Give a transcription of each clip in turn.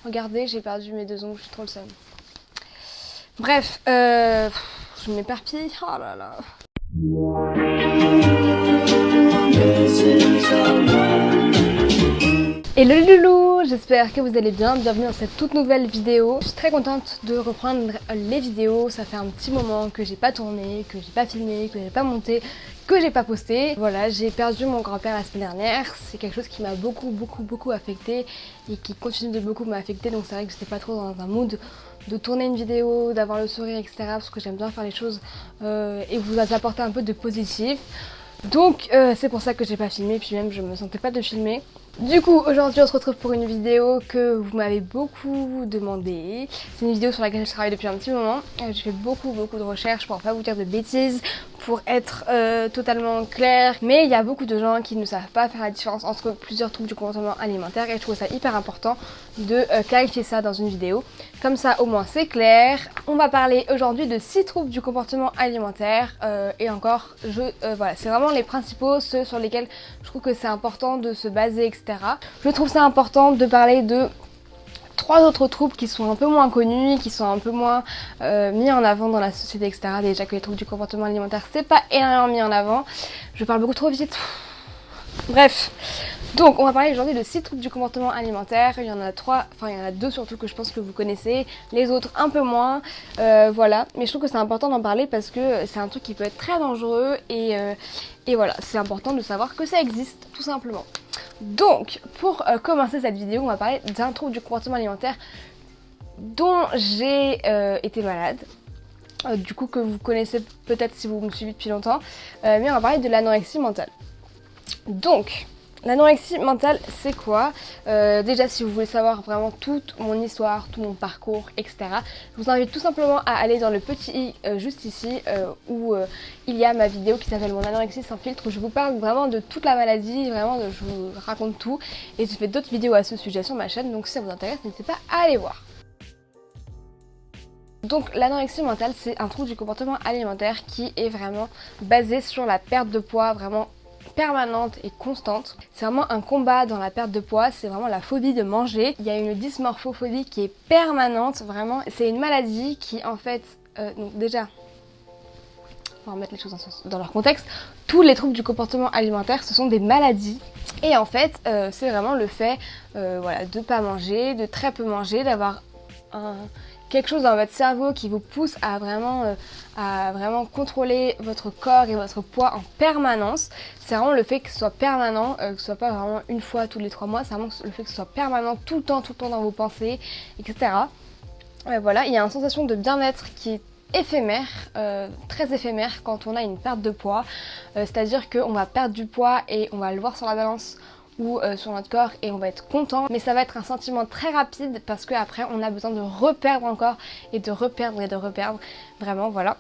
Regardez, j'ai perdu mes 2 ongles, je suis trop le seum. Bref, je m'éparpille. Oh là là. Hello les loulous, j'espère que vous allez bien, bienvenue dans cette toute nouvelle vidéo. Je suis très contente de reprendre les vidéos, ça fait un petit moment que j'ai pas tourné, que j'ai pas filmé, que j'ai pas monté, que j'ai pas posté. Voilà, j'ai perdu mon grand-père la semaine dernière, c'est quelque chose qui m'a beaucoup affecté et qui continue de beaucoup m'affecter, donc c'est vrai que j'étais pas trop dans un mood de tourner une vidéo, d'avoir le sourire, etc. parce que j'aime bien faire les choses et vous apporter un peu de positif. Donc c'est pour ça que j'ai pas filmé, puis même je me sentais pas de filmer. Du coup aujourd'hui on se retrouve pour une vidéo que vous m'avez beaucoup demandé. C'est une vidéo sur laquelle je travaille depuis un petit moment. J'ai fait beaucoup de recherches pour pas vous dire de bêtises, pour être totalement claire. Mais il y a beaucoup de gens qui ne savent pas faire la différence entre plusieurs troubles du comportement alimentaire et je trouve ça hyper important de clarifier ça dans une vidéo. Comme ça au moins c'est clair. On va parler aujourd'hui de 6 troubles du comportement alimentaire et encore, voilà, c'est vraiment les principaux, ceux sur lesquels je trouve que c'est important de se baser, etc. Je trouve ça important de parler de 3 autres troubles qui sont un peu moins connus, qui sont un peu moins mis en avant dans la société, etc. Déjà que les troubles du comportement alimentaire, c'est pas énormément mis en avant. Je parle beaucoup trop vite. Bref, donc on va parler aujourd'hui de 6 troubles du comportement alimentaire. Il y en a 3, enfin il y en a 2 surtout que je pense que vous connaissez, les autres un peu moins, voilà. Mais je trouve que c'est important d'en parler parce que c'est un truc qui peut être très dangereux et voilà, c'est important de savoir que ça existe tout simplement. Donc pour commencer cette vidéo, on va parler d'un trouble du comportement alimentaire dont j'ai été malade. Du coup que vous connaissez peut-être si vous me suivez depuis longtemps, mais on va parler de l'anorexie mentale. Donc, l'anorexie mentale, c'est quoi? Déjà, si vous voulez savoir vraiment toute mon histoire, tout mon parcours, etc., je vous invite tout simplement à aller dans le petit i juste ici, où il y a ma vidéo qui s'appelle Mon anorexie sans filtre, où je vous parle vraiment de toute la maladie, vraiment, je vous raconte tout. Et je fais d'autres vidéos à ce sujet sur ma chaîne, donc si ça vous intéresse, n'hésitez pas à aller voir. Donc l'anorexie mentale, c'est un trouble du comportement alimentaire qui est vraiment basé sur la perte de poids, vraiment permanente et constante. C'est vraiment un combat dans la perte de poids, c'est vraiment la phobie de manger. Il y a une dysmorphophobie qui est permanente, vraiment. C'est une maladie qui en fait, donc déjà, on va remettre les choses dans leur contexte, tous les troubles du comportement alimentaire ce sont des maladies. Et en fait, c'est vraiment le fait voilà, de pas manger, de très peu manger, d'avoir quelque chose dans votre cerveau qui vous pousse à vraiment contrôler votre corps et votre poids en permanence. C'est vraiment le fait que ce soit permanent, que ce soit pas vraiment une fois tous les 3 mois, c'est vraiment le fait que ce soit permanent tout le temps dans vos pensées, etc. Voilà, il y a une sensation de bien-être qui est éphémère, très éphémère quand on a une perte de poids, c'est-à-dire qu'on va perdre du poids et on va le voir sur la balance ou sur notre corps et on va être content, mais ça va être un sentiment très rapide parce qu'après on a besoin de reperdre encore et de reperdre vraiment, voilà.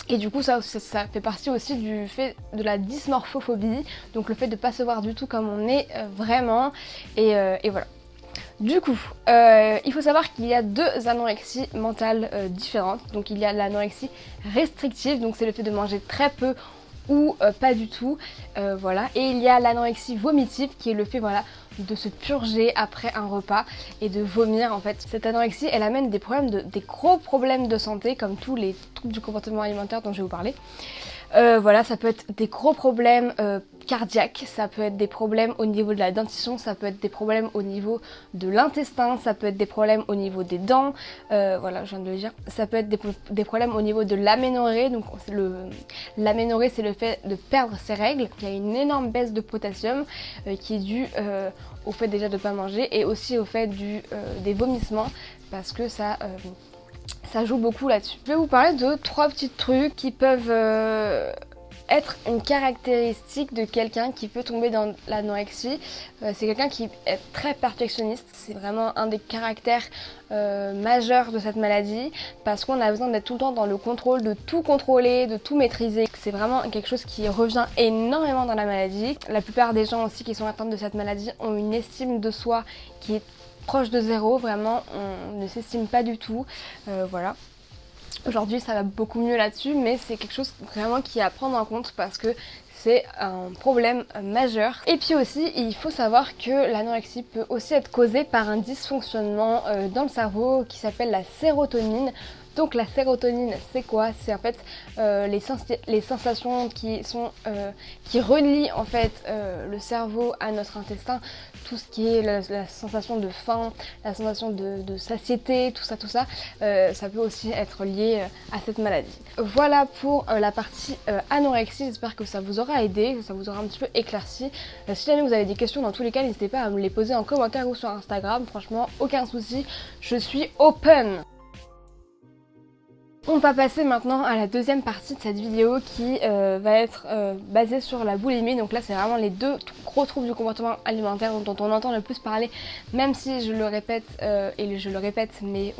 Et du coup ça fait partie aussi du fait de la dysmorphophobie, donc le fait de ne pas se voir du tout comme on est vraiment, et voilà. Du coup, il faut savoir qu'il y a 2 anorexies mentales différentes. Donc il y a l'anorexie restrictive, donc c'est le fait de manger très peu ou pas du tout, voilà. Et il y a l'anorexie vomitive qui est le fait, voilà, de se purger après un repas et de vomir en fait. Cette anorexie, elle amène des gros problèmes de santé comme tous les troubles du comportement alimentaire dont je vais vous parler. Voilà, ça peut être des gros problèmes cardiaques, ça peut être des problèmes au niveau de la dentition, ça peut être des problèmes au niveau de l'intestin, ça peut être des problèmes au niveau des dents, voilà, je viens de le dire. Ça peut être des problèmes au niveau de l'aménorrhée, donc l'aménorrhée c'est le fait de perdre ses règles. Il y a une énorme baisse de potassium qui est due au fait déjà de ne pas manger et aussi au fait des vomissements parce que ça joue beaucoup là-dessus. Je vais vous parler de 3 petits trucs qui peuvent être une caractéristique de quelqu'un qui peut tomber dans l'anorexie. C'est quelqu'un qui est très perfectionniste. C'est vraiment un des caractères majeurs de cette maladie parce qu'on a besoin d'être tout le temps dans le contrôle, de tout contrôler, de tout maîtriser. C'est vraiment quelque chose qui revient énormément dans la maladie. La plupart des gens aussi qui sont atteints de cette maladie ont une estime de soi qui est proche de 0, vraiment on ne s'estime pas du tout, voilà. Aujourd'hui ça va beaucoup mieux là-dessus, mais c'est quelque chose vraiment qui est à prendre en compte parce que c'est un problème majeur. Et puis aussi, il faut savoir que l'anorexie peut aussi être causée par un dysfonctionnement dans le cerveau qui s'appelle la sérotonine. Donc la sérotonine, c'est quoi? C'est en fait les sensations qui relient en fait le cerveau à notre intestin, tout ce qui est la sensation de faim, la sensation de satiété, tout ça, ça peut aussi être lié à cette maladie. Voilà pour la partie anorexie. J'espère que ça vous aura aidé, que ça vous aura un petit peu éclairci. Si jamais vous avez des questions, dans tous les cas, n'hésitez pas à me les poser en commentaire ou sur Instagram. Franchement, aucun souci, je suis open. On va passer maintenant à la deuxième partie de cette vidéo qui va être basée sur la boulimie. Donc là c'est vraiment les deux gros troubles du comportement alimentaire dont on entend le plus parler, même si je le répète mais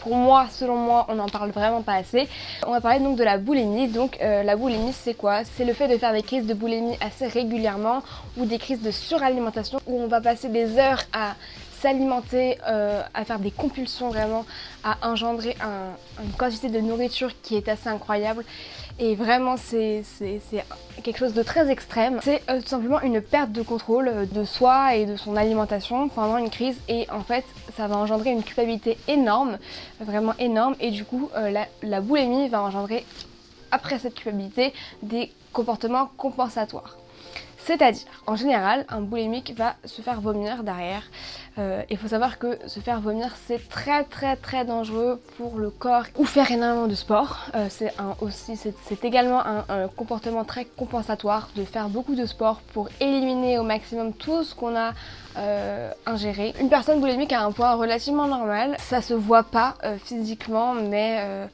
pour moi, selon moi, on n'en parle vraiment pas assez. On va parler donc de la boulimie. Donc la boulimie, c'est quoi? C'est le fait de faire des crises de boulimie assez régulièrement ou des crises de suralimentation où on va passer des heures à s'alimenter, à faire des compulsions vraiment, à engendrer une quantité de nourriture qui est assez incroyable. Et vraiment c'est quelque chose de très extrême. C'est tout simplement une perte de contrôle de soi et de son alimentation pendant une crise, et en fait ça va engendrer une culpabilité énorme, vraiment énorme, et du coup la boulimie va engendrer après cette culpabilité des comportements compensatoires. C'est-à-dire, en général, un boulimique va se faire vomir derrière. Il faut savoir que se faire vomir, c'est très dangereux pour le corps. Ou faire énormément de sport. C'est également un comportement très compensatoire de faire beaucoup de sport pour éliminer au maximum tout ce qu'on a ingéré. Une personne boulimique a un poids relativement normal. Ça se voit pas physiquement, mais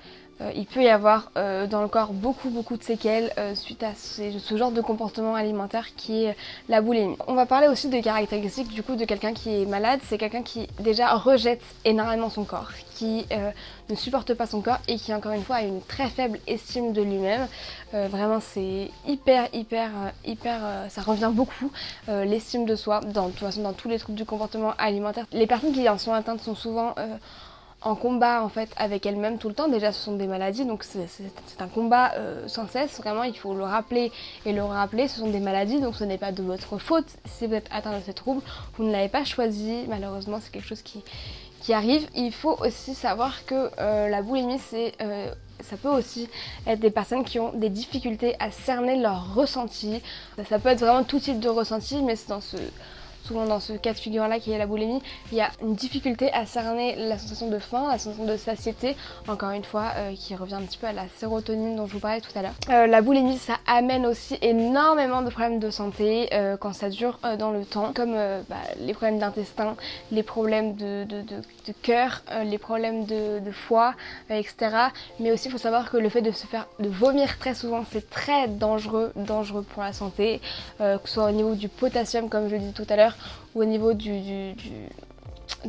il peut y avoir dans le corps beaucoup de séquelles suite à ce genre de comportement alimentaire qui est la boulimie. On va parler aussi des caractéristiques du coup de quelqu'un qui est malade. C'est quelqu'un qui déjà rejette énormément son corps, qui ne supporte pas son corps et qui encore une fois a une très faible estime de lui-même. Vraiment c'est hyper ça revient beaucoup, l'estime de soi de toute façon dans tous les troubles du comportement alimentaire. Les personnes qui en sont atteintes sont souvent en combat en fait avec elles-mêmes tout le temps. Déjà ce sont des maladies, donc c'est un combat sans cesse, vraiment il faut le rappeler et le rappeler, ce sont des maladies, donc ce n'est pas de votre faute si vous êtes atteint de ces troubles, vous ne l'avez pas choisi, malheureusement c'est quelque chose qui arrive. Il faut aussi savoir que la boulimie ça peut aussi être des personnes qui ont des difficultés à cerner leurs ressentis. Ça peut être vraiment tout type de ressenti, mais c'est souvent dans ce cas de figure-là qui est la boulimie, il y a une difficulté à cerner la sensation de faim, la sensation de satiété, encore une fois, qui revient un petit peu à la sérotonine dont je vous parlais tout à l'heure. La boulimie, ça amène aussi énormément de problèmes de santé quand ça dure dans le temps, comme les problèmes d'intestin, les problèmes de cœur, les problèmes de foie, etc. Mais aussi, il faut savoir que le fait de vomir très souvent, c'est très dangereux pour la santé, que ce soit au niveau du potassium, comme je le disais tout à l'heure, ou au niveau de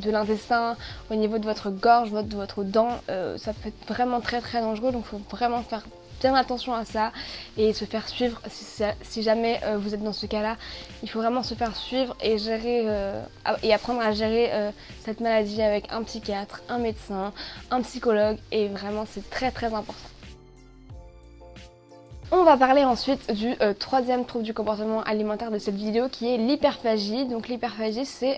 l'intestin, au niveau de votre gorge, de votre dent, ça peut être vraiment très dangereux, donc il faut vraiment faire bien attention à ça et se faire suivre si jamais vous êtes dans ce cas-là. Il faut vraiment se faire suivre et gérer et apprendre à gérer cette maladie avec un psychiatre, un médecin, un psychologue, et vraiment c'est très important. On va parler ensuite du troisième trouble du comportement alimentaire de cette vidéo, qui est l'hyperphagie. Donc l'hyperphagie, c'est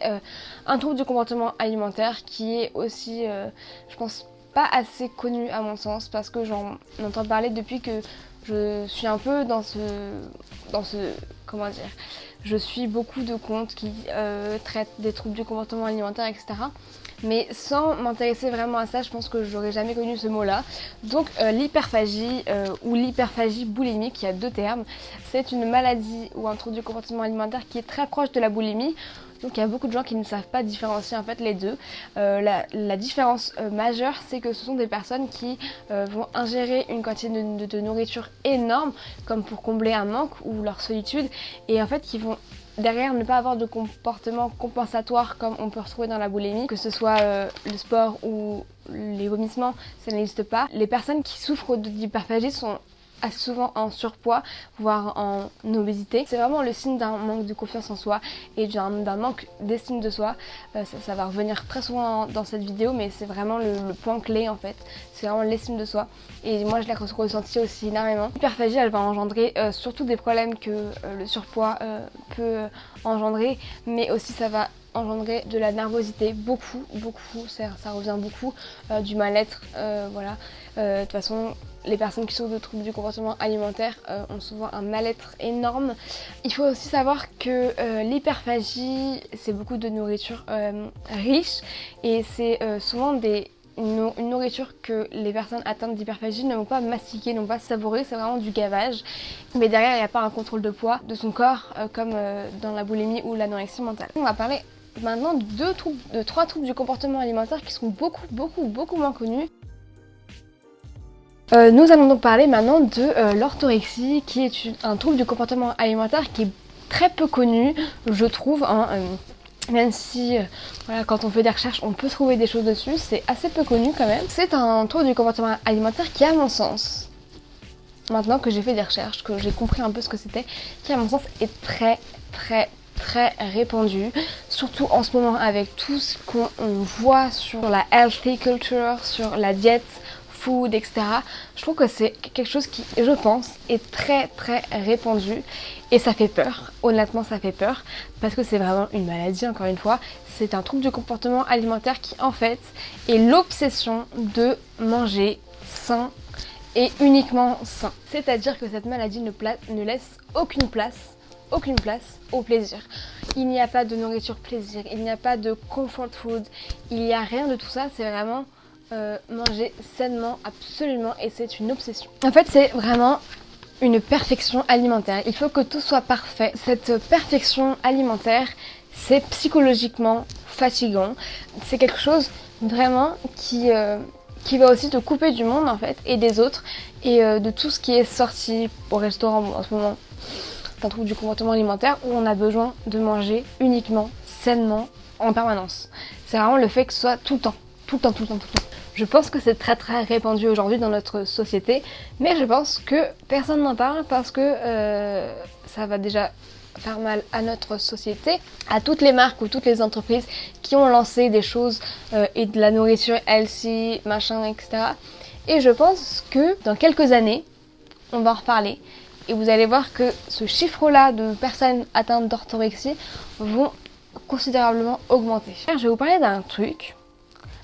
un trouble du comportement alimentaire qui est aussi, je pense, pas assez connu à mon sens, parce que j'en entends parler depuis que je suis un peu dans ce comment dire, je suis beaucoup de comptes qui traitent des troubles du comportement alimentaire, etc. Mais sans m'intéresser vraiment à ça, je pense que j'aurais jamais connu ce mot-là. Donc l'hyperphagie ou l'hyperphagie boulimique, il y a deux termes. C'est une maladie ou un trouble du comportement alimentaire qui est très proche de la boulimie. Donc il y a beaucoup de gens qui ne savent pas différencier en fait les deux. La différence majeure, c'est que ce sont des personnes qui vont ingérer une quantité de nourriture énorme, comme pour combler un manque ou leur solitude, et en fait qui vont derrière ne pas avoir de comportement compensatoire comme on peut retrouver dans la boulimie, que ce soit le sport ou les vomissements, ça n'existe pas. Les personnes qui souffrent d'hyperphagie sont assez souvent en surpoids, voire en obésité. C'est vraiment le signe d'un manque de confiance en soi et d'un manque d'estime de soi. Ça va revenir très souvent dans cette vidéo, mais c'est vraiment le point clé en fait. C'est vraiment l'estime de soi. Et moi je l'ai ressenti aussi énormément. L'hyperphagie, elle va engendrer surtout des problèmes que le surpoids peut engendrer, mais aussi ça va engendrer de la nervosité, beaucoup, ça revient beaucoup, du mal-être, voilà. De toute façon, les personnes qui souffrent de troubles du comportement alimentaire ont souvent un mal-être énorme. Il faut aussi savoir que l'hyperphagie, c'est beaucoup de nourriture riche et c'est souvent une nourriture que les personnes atteintes d'hyperphagie ne vont pas mastiquer, ne vont pas savourer, c'est vraiment du gavage. Mais derrière, il n'y a pas un contrôle de poids de son corps comme dans la boulimie ou l'anorexie mentale. On va parler maintenant de trois troubles du comportement alimentaire qui sont beaucoup moins connus. Nous allons donc parler maintenant de l'orthorexie, qui est un trouble du comportement alimentaire qui est très peu connu, je trouve, hein, même si voilà, quand on fait des recherches on peut trouver des choses dessus, c'est assez peu connu quand même. C'est un trouble du comportement alimentaire qui, à mon sens, maintenant que j'ai fait des recherches, que j'ai compris un peu ce que c'était, qui à mon sens est très répandu, surtout en ce moment avec tout ce qu'on voit sur la healthy culture, sur la diète, food, etc. Je trouve que c'est quelque chose qui, je pense, est très répandu et ça fait peur. Honnêtement, ça fait peur parce que c'est vraiment une maladie, encore une fois. C'est un trouble du comportement alimentaire qui, en fait, est l'obsession de manger sain et uniquement sain. C'est-à-dire que cette maladie ne laisse aucune place au plaisir. Il n'y a pas de nourriture plaisir, il n'y a pas de comfort food, il n'y a rien de tout ça, c'est vraiment manger sainement, absolument, et c'est une obsession. En fait, c'est vraiment une perfection alimentaire. Il faut que tout soit parfait. Cette perfection alimentaire, c'est psychologiquement fatigant. C'est quelque chose vraiment qui va aussi te couper du monde en fait, et des autres, et de tout ce qui est sorti au restaurant en ce moment. C'est un trouble du comportement alimentaire où on a besoin de manger uniquement, sainement, en permanence. C'est vraiment le fait que ce soit tout le temps. Je pense que c'est très répandu aujourd'hui dans notre société, mais je pense que personne n'en parle parce que ça va déjà faire mal à notre société, à toutes les marques ou toutes les entreprises qui ont lancé des choses et de la nourriture healthy, machin, etc. Et je pense que dans quelques années, on va en reparler et vous allez voir que ce chiffre-là de personnes atteintes d'orthorexie vont considérablement augmenter. Je vais vous parler d'un truc,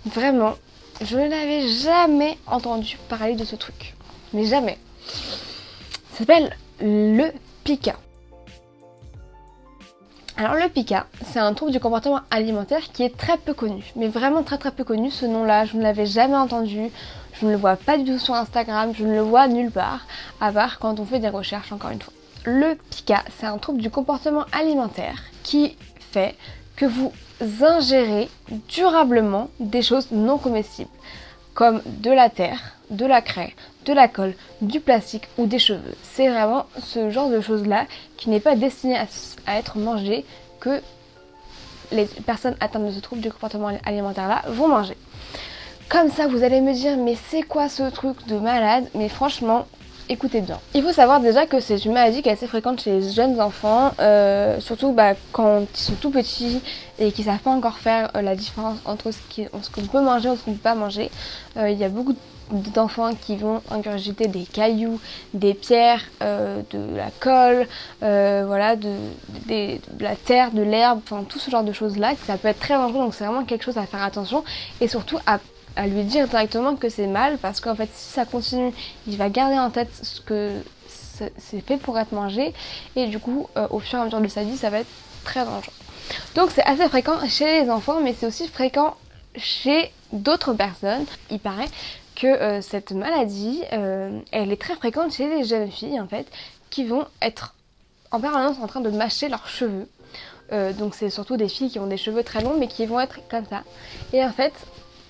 vraiment, je n'avais jamais entendu parler de ce truc, mais jamais. Ça s'appelle le pica. Alors le pica, c'est un trouble du comportement alimentaire qui est très peu connu, mais vraiment très peu connu. Ce nom-là, je ne l'avais jamais entendu, je ne le vois pas du tout sur Instagram, je ne le vois nulle part, à part quand on fait des recherches, encore une fois. Le pica, c'est un trouble du comportement alimentaire qui fait que vous ingérez durablement des choses non comestibles, comme de la terre, de la craie, de la colle, du plastique ou des cheveux. C'est vraiment ce genre de choses-là qui n'est pas destiné à être mangé que les personnes atteintes de ce trouble du comportement alimentaire-là vont manger. Comme ça, vous allez me dire, mais c'est quoi ce truc de malade? Mais franchement, écoutez bien. Il faut savoir déjà que c'est une maladie qui est assez fréquente chez les jeunes enfants, surtout quand ils sont tout petits et qu'ils ne savent pas encore faire la différence entre ce qu'on peut manger ou ce qu'on ne peut pas manger. Il y a beaucoup d'enfants qui vont ingurgiter des cailloux, des pierres, de la colle, voilà, de la terre, de l'herbe, enfin tout ce genre de choses là. Ça peut être très dangereux, donc c'est vraiment quelque chose à faire attention et surtout à lui dire directement que c'est mal, parce qu'en fait si ça continue, il va garder en tête ce que c'est fait pour être mangé et du coup au fur et à mesure de sa vie ça va être très dangereux. Donc c'est assez fréquent chez les enfants, mais c'est aussi fréquent chez d'autres personnes. Il paraît que cette maladie elle est très fréquente chez les jeunes filles en fait, qui vont être en permanence en train de mâcher leurs cheveux. Donc c'est surtout des filles qui ont des cheveux très longs mais qui vont être comme ça, et en fait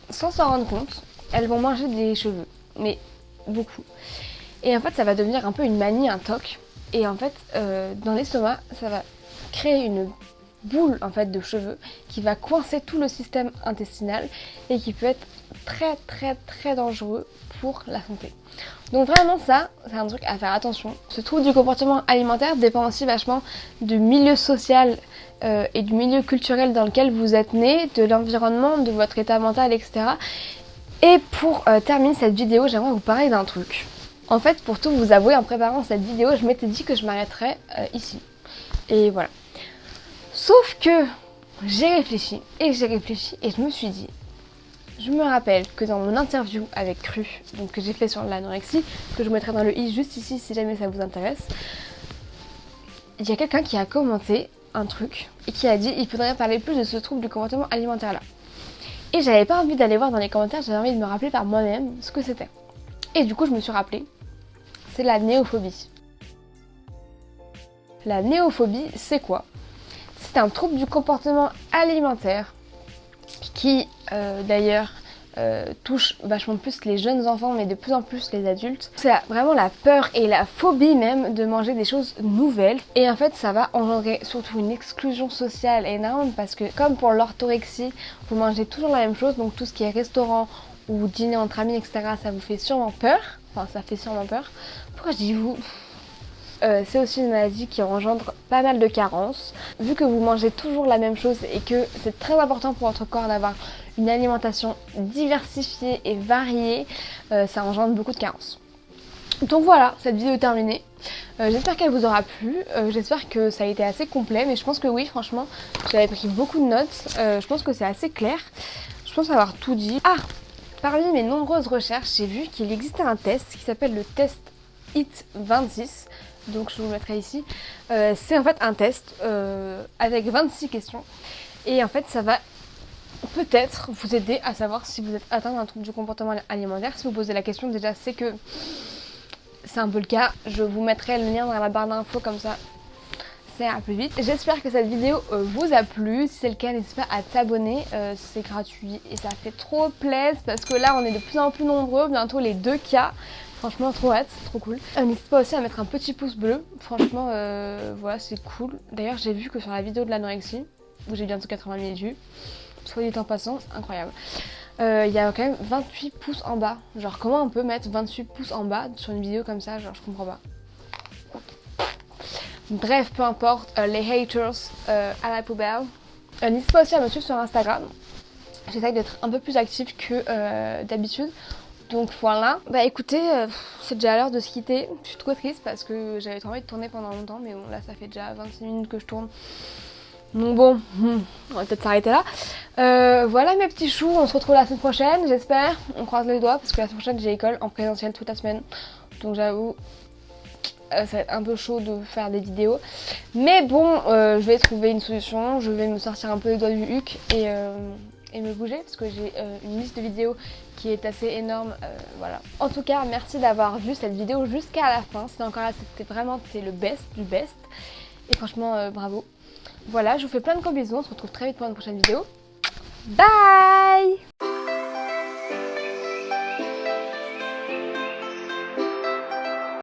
sans s'en rendre compte, elles vont manger des cheveux, mais beaucoup. Et en fait, ça va devenir un peu une manie, un toc. Et en fait, dans l'estomac, ça va créer une boule en fait de cheveux qui va coincer tout le système intestinal et qui peut être très dangereux pour la santé. Donc vraiment ça, c'est un truc à faire attention. Ce trouble du comportement alimentaire dépend aussi vachement du milieu social et du milieu culturel dans lequel vous êtes né, de l'environnement, de votre état mental, etc. Et pour terminer cette vidéo, j'aimerais vous parler d'un truc. En fait, pour tout vous avouer, en préparant cette vidéo, je m'étais dit que je m'arrêterais ici. Et voilà. Sauf que j'ai réfléchi et je me suis dit, je me rappelle que dans mon interview avec Cru, donc que j'ai fait sur l'anorexie, que je vous mettrai dans le i juste ici si jamais ça vous intéresse, il y a quelqu'un qui a commenté un truc et qui a dit il faudrait parler plus de ce trouble du comportement alimentaire là. Et j'avais pas envie d'aller voir dans les commentaires, j'avais envie de me rappeler par moi-même ce que c'était. Et du coup je me suis rappelé, c'est la néophobie. La néophobie, c'est quoi? C'est un trouble du comportement alimentaire qui d'ailleurs touche vachement plus les jeunes enfants mais de plus en plus les adultes. C'est vraiment la peur et la phobie même de manger des choses nouvelles et en fait ça va engendrer surtout une exclusion sociale énorme parce que comme pour l'orthorexie vous mangez toujours la même chose, donc tout ce qui est restaurant ou dîner entre amis etc, ça vous fait sûrement peur, enfin ça fait sûrement peur. Pourquoi je dis vous? C'est aussi une maladie qui engendre pas mal de carences. Vu que vous mangez toujours la même chose et que c'est très important pour votre corps d'avoir une alimentation diversifiée et variée, ça engendre beaucoup de carences. Donc voilà, cette vidéo est terminée. J'espère qu'elle vous aura plu. J'espère que ça a été assez complet, mais je pense que oui, franchement, j'avais pris beaucoup de notes. Je pense que c'est assez clair. Je pense avoir tout dit. Ah, parmi mes nombreuses recherches, j'ai vu qu'il existait un test qui s'appelle le test HIT26. Donc je vous le mettrai ici. C'est en fait un test avec 26 questions. Et en fait ça va peut-être vous aider à savoir si vous êtes atteint d'un trouble du comportement alimentaire. Si vous posez la question déjà c'est que c'est un peu le cas. Je vous mettrai le lien dans la barre d'infos comme ça c'est un peu vite. J'espère que cette vidéo vous a plu. Si c'est le cas, n'hésitez pas à t'abonner. C'est gratuit et ça fait trop plaisir parce que là on est de plus en plus nombreux. Bientôt les 2K. Franchement trop hâte, c'est trop cool. N'hésitez pas aussi à mettre un petit pouce bleu, franchement voilà c'est cool. D'ailleurs j'ai vu que sur la vidéo de l'anorexie, où j'ai bientôt 80 000 vues, soit dit en passant, c'est incroyable. Il y a quand même 28 pouces en bas. Genre comment on peut mettre 28 pouces en bas sur une vidéo comme ça, genre je comprends pas. Bref, peu importe, les haters à la poubelle. N'hésitez pas aussi à me suivre sur Instagram. J'essaye d'être un peu plus active que d'habitude. Donc voilà, bah écoutez, c'est déjà l'heure de se quitter. Je suis trop triste parce que j'avais trop envie de tourner pendant longtemps, mais bon là ça fait déjà 26 minutes que je tourne. Donc bon, on va peut-être s'arrêter là. Voilà mes petits choux, on se retrouve la semaine prochaine, j'espère. On croise les doigts parce que la semaine prochaine j'ai école en présentiel toute la semaine. Donc j'avoue, ça va être un peu chaud de faire des vidéos. Mais bon, je vais trouver une solution, je vais me sortir un peu les doigts du huc et me bouger parce que j'ai une liste de vidéos qui est assez énorme, voilà. En tout cas, merci d'avoir vu cette vidéo jusqu'à la fin. C'était encore là, c'était le best du best. Et franchement, bravo. Voilà, je vous fais plein de gros bisous. On se retrouve très vite pour une prochaine vidéo. Bye!